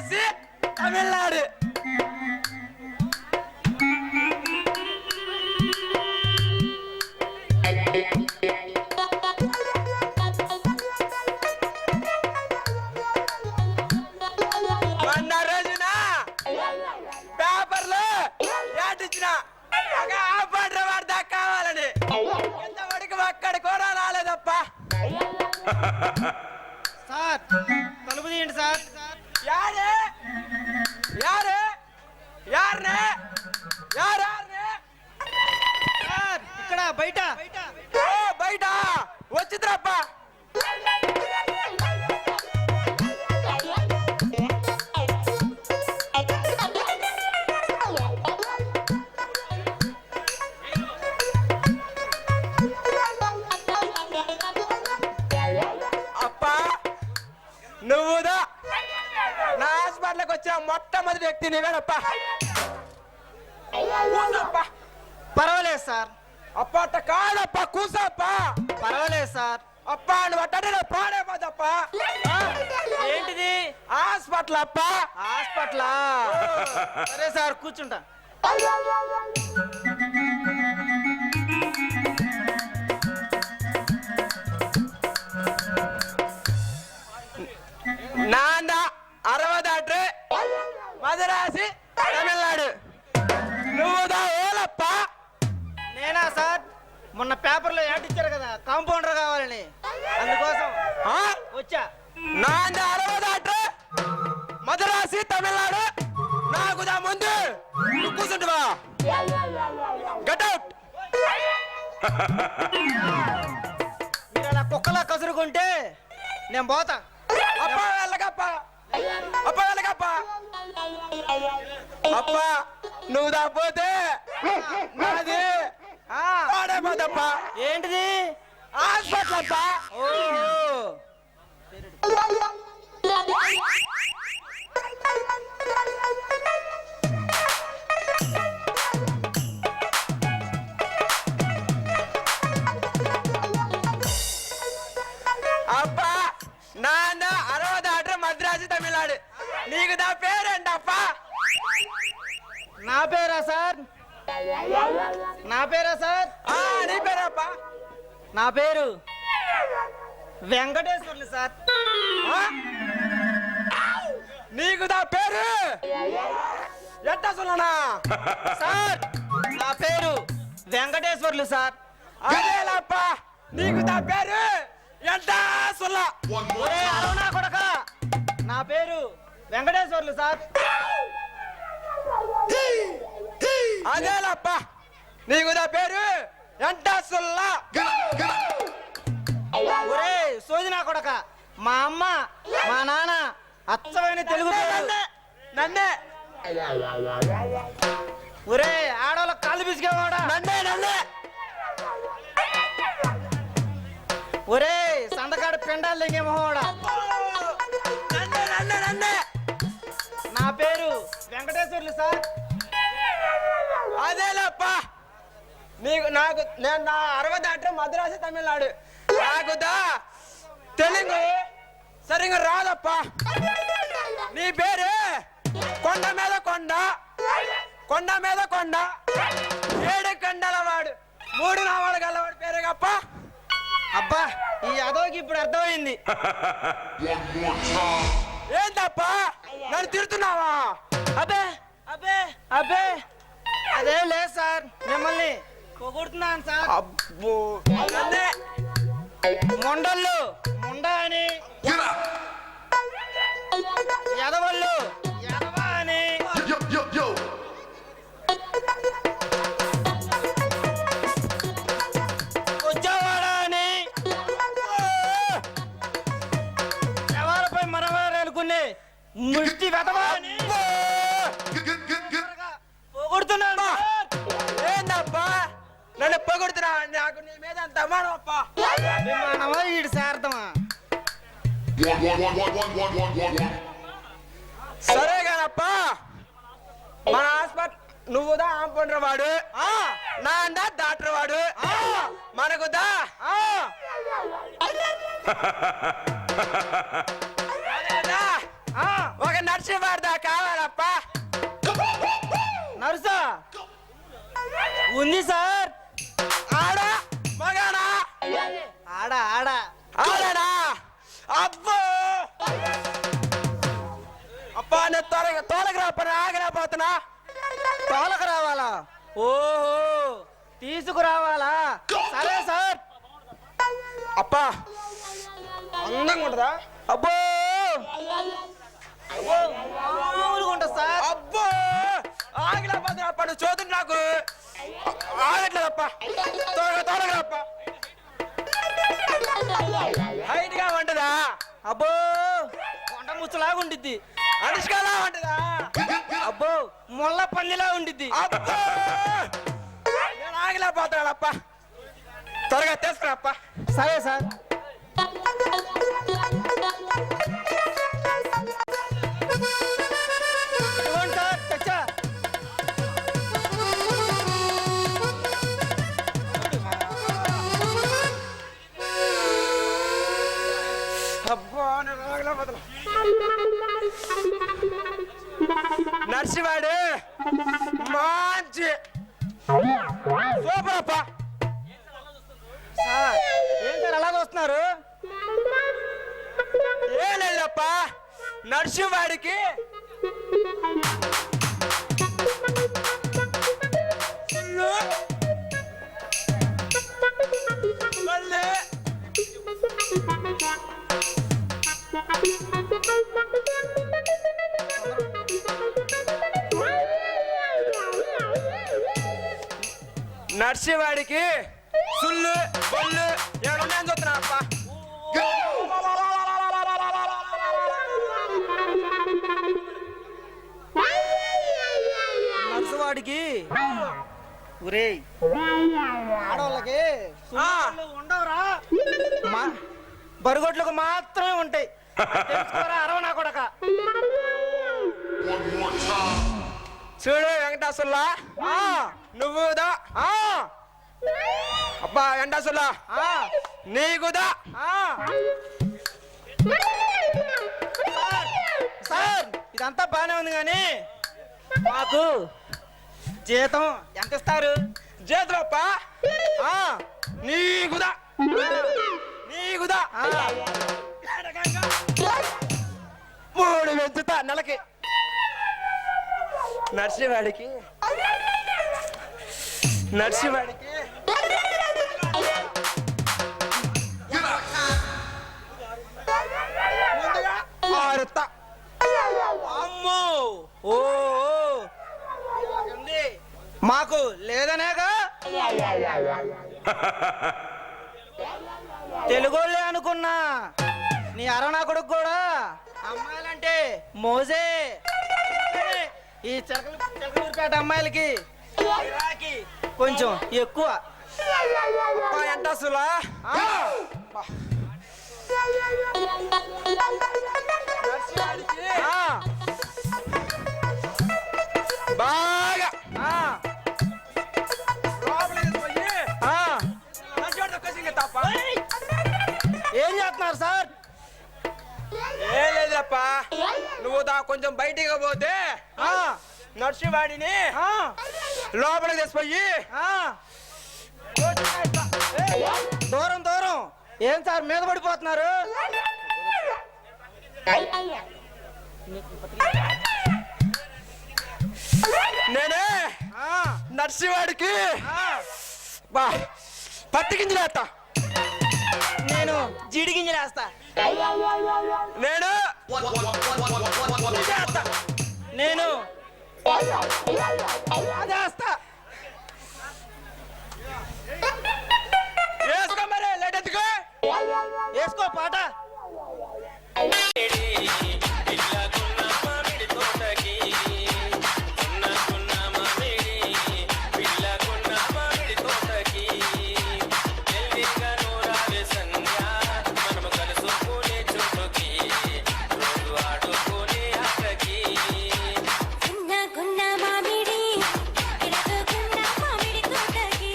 మధురాసి తమిళనాడు. మొన్న రోజున పేపర్లో ఏటిచ్చిన ఆపండ్ర వాడు దాకా కావాలని ఎంతవరకు అక్కడ కూడా రాలేదప్ప. సార్ తలుపు తీయండి సార్. యారే యారే యారనే యారే సార్ ఇక్కడ బయట బయట వచ్చిద్రప్ప. నువ్వుదా నా హాస్పిటల్కి వచ్చిన మొట్టమొదటి వ్యక్తి నీవేనప్ప. పర్వాలేదు సార్. అప్ప అట్ట కాదప్ప, కూసప్ప. పర్వాలేదు సార్. అప్ప నువ్వు అట్టే పాడైపోదప్ప. ఏంటిది? హాస్పిటల్ అప్ప. హాస్పిటలా? సరే సార్ కూర్చుంటా. నాన్న 60 దాటి మధురాసి తమిళనాడు. నువ్వుదా ఓలప్ప. నేనా సార్? మొన్న పేపర్లో యాడ్ ఇచ్చారు కదా కాంపౌండర్ కావాలని, అందుకోసం వచ్చా. నాన్న 60 దాటి మధురాసి తమిళనాడు. నాకుదా ముందు నువ్వు కూర్చుంటువా? Get out. మీరు అలా కుక్కలా కసురుకుంటే నేను పోతా. అప్ప వెళ్ళగప్ప, అప్ప వెళ్ళగప్ప. అప్ప నువ్వు దాపోతే నాది పాడైపోదప్ప. ఏంటిది? హాస్పిటల్ అప్ప. అప్ప నాన్న 60 దాటి మద్రాసు తమిళనాడు. నీకు దా పేరేంటప్ప? నా పేరా సార్? నా పేరా సార్? నీ పేరప్ప? నా పేరు వెంకటేశ్వర్లు సార్. నీకు దా పేరు ఎట్టసులనా సార్? నా పేరు వెంకటేశ్వర్లు సార్. అదేలప్ప. నీకు దా పేరు ఎట్టసుల. అరుణా కొడక, నా పేరు వెంకటేశ్వర్లు సార్. అదేలప్ప. నీకు దా పేరు ఎంటసుల్లా. ఒరే సోదినా కొడక, మా అమ్మ మా నాన్న అచ్చమైన తెలుగు పేరు. నన్నే ఒరే ఆడవాళ్ళ కాళ్ళు పిసికేవాడా? నన్నే ఒరే సందకాడ పెండాలు దిగే మొహోడా? నన్నే నా పేరు వెంకటేశ్వర్లు సార్. అదేలప్ప. నాకు నేను నా 60 దాటి మద్రాసు తమిళనాడు. నాకు దా తెలుగు సరిగ్గా రాదప్ప. నీ పేరు కొండ మీద కొండ, కొండ మీద కొండ, 7 కండల వాడు, 3 నావాడు గల్లవాడు పేరేగప్ప. అబ్బా ఈ అదోకి ఇప్పుడు అర్థమైంది. ఏంటప్ప నన్ను తిడుతున్నావా? అబ్బే అబ్బే అబ్బే అదేం లేదు సార్, మిమ్మల్ని పొగుడుతున్నాను సార్. అబ్బో నన్నే మొండళ్ళు ముండా అని, ఎదవళ్ళు ఎదవా అని, వచ్చేవాడా అని, ఎవరిపై మనవారు అనుకునే ముష్టి వెదవా అని పొగుడుతున్నాను. ఏందప్పా నన్ను పొగుడుతున్నా? నాకు నీ మీద అంత అమ్మానం అప్ప. అభిమానమా ఈడు శార్థమా? సరే కానప్ప, మన హాస్పిటల్ నువ్వుదా ఆంపండ్ర వాడు, నా అందా డాక్టర్ వాడు, మనకుదా ఆ, ఒక నర్సింహవాడిదా కావాలప్పా. నర్సా ఉంది సార్. ఆడ మగాడా? ఆడ ఆడ ఆడనా? అబ్బో అప్పా నేను తోలకి రాపని ఆగలేకపోతున్నా. తోలకు రావాలా? ఓహో తీసుకురావాలా? సరే సార్. అప్పా అందంగా ఉంటుందా? అబ్బో మామూలుగా ఉంటుంది సార్. అబ్బో ఆగలేకపోతున్నా అప్ప. నువ్వు చూద్దు నాకు ఆగట్లేదప్ప. తోలకి రాప్ప. హైట్ గా ఉంటుందా? అబ్బో కొండ ముచ్చలాగా ఉండిద్ది. అనుష్కలా ఉంటుందా? అబ్బో ముళ్ళ పందిలా ఉండిద్ది. అబ్బో నేను ఆగలేకపోతున్నానప్ప. త్వరగా తీసుకురాప్ప. సరే సార్. ఇదిగోండి సార్ తెచ్చా. అబ్బో నేను ఆగలేకపోతున్నా. నర్సివాడు మంచి సూపర్ అప్ప. సార్ ఏం సార్ అలా వస్తున్నారు? ఏం లేదప్ప, నర్సింవాడికి మళ్ళీ నర్సింవాడికి సుల్లు బొల్లు ఏడున్నాయని చూస్తున్నా అప్ప. నర్సువాడికి ఒరేయ్ ఆడవాళ్ళకి సున్నాలు ఉండవురా, బరుగొడ్లకు మాత్రమే ఉంటాయి. తెలుసుకోరా అరవనా కొడక. చూడు వెంకటేశ్వర్లా, నువ్వుదా అబ్బా వెంకటేశ్వర్లా నీకుదా. సార్ ఇదంతా బానే ఉంది కానీ మాకు జీతం ఎంత ఇస్తారు? చేతులప్ప నీకుదా నీకుదా 3 పెంచుతా నెలకి. నర్సింవాడికి ముందుగా 6 ఇస్తా. అమ్మో ఓ మాకు లేదనేగా తెలుగోళ్ళే అనుకున్నా. నీ అరవనా కొడుకు కూడా అమ్మాయిలంటే మోజే. ఈ చిలకలూరిపేట అమ్మాయిలకి గిరాకీ కొంచెం ఎక్కువ. వెంకటేశ్వర్లా బాగా ఏం చేస్తున్నారు సార్? ఏం లేదప్ప, నువ్వు కొంచెం బయటికి పోతే నర్సింవాడిని లోపలికి తీసిపోయి దూరం దూరం. ఏం సార్ మీద పడిపోతున్నారు? నేనే నర్సింవాడికి పత్తి గింజలు వేస్తా. నేను జీడి గింజలు వేస్తా. నేను నేను అదేస్తా. వేసుకో మరి లేట్ ఎత్తుకో. వేసుకో పాట. గున్న మామిడి ఇలక గున్న మామిడి తోటకి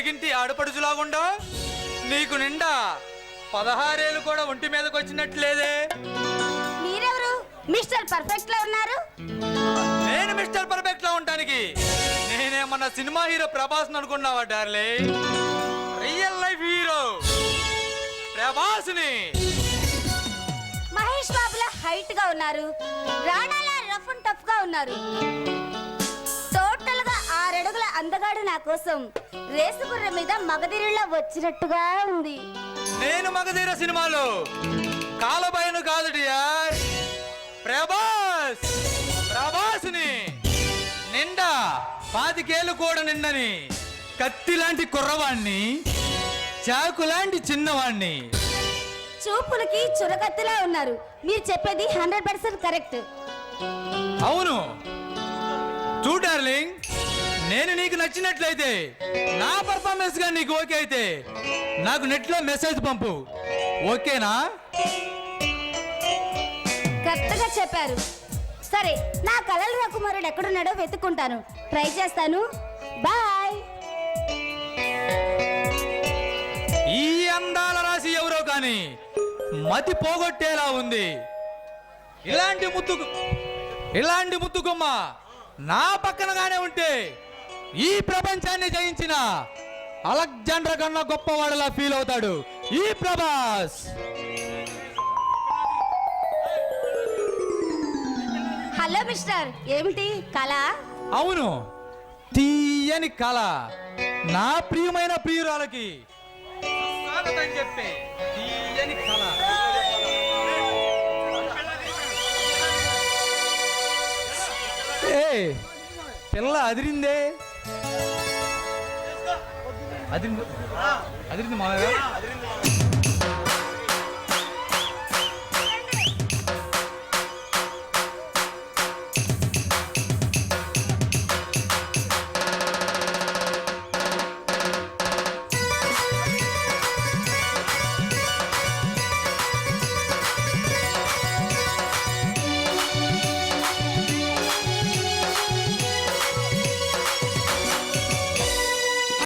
తెలుగింటి ఆడపడుచులాగుండా నీకు నిండా 16 ఏళ్ళు కూడా ఒంటి మీదకి వచ్చినట్లేదే. మీరెవరు? మిస్టర్ పర్ఫెక్ట్ లా ఉన్నారు. నేను మిస్టర్ పర్ఫెక్ట్ లా ఉంటానికి నేనేమన్నా సినిమా హీరో ప్రభాస్ అనుకున్నావా డార్లే? రియల్ లైఫ్ హీరో ప్రభాస్ని. మహేష్ బాబులా హైట్ గా ఉన్నారు. రాణాలా రఫ్ అండ్ టఫ్ గా ఉన్నారు. టోటల్ గా 6 అడుగుల అందగాడు నా కోసం రేసు గుర్ర మీద మగధీరులా వచ్చినట్టుగా ఉంది. నేను మగధీర సినిమాలో కాలబయను కాదు డియర్, ప్రభాస్. ప్రభాస్ని నిండా 25 ఏళ్ళు కూడా నిండని కత్తి లాంటి కుర్రవాణ్ణి, చాకు లాంటి చిన్నవాణ్ణి. చూపులకి చురకత్తిలా ఉన్నారు. మీరు చెప్పేది 100% కరెక్ట్. అవును చూ డార్లింగ్, నేను నీకు నచ్చినట్లయితే, నా పర్ఫార్మెన్స్ గా నీకు ఓకే అయితే నాకు నెట్ లో మెసేజ్ పంపు, ఓకేనా? కరెక్ట్ గా చెప్పారు. సరే, నా కలల రాకుమారుడు ఎక్కడున్నాడో వెతుక్కుంటాను. ట్రై చేస్తాను. బాయ్. ఈ అందాల రాశి ఎవరో కానీ మతి పోగొట్టేలా ఉంది. ఇలాంటి ముద్దుగుమ్మ నా పక్కనగానే ఉంటే ఈ ప్రపంచాన్ని జయించిన అలెగ్జాండర్ కన్నా గొప్పవాడిలా ఫీల్ అవుతాడు ఈ ప్రభాస్. హలో మిస్టర్, ఏమిటి కళ? అవును, తీయని కళ. నా ప్రియమైన ప్రియురాలకి స్వాగతం చెప్పే తీయని కళ. ఏ పిల్ల అదిరిందే, అదిరింది మామయ్య.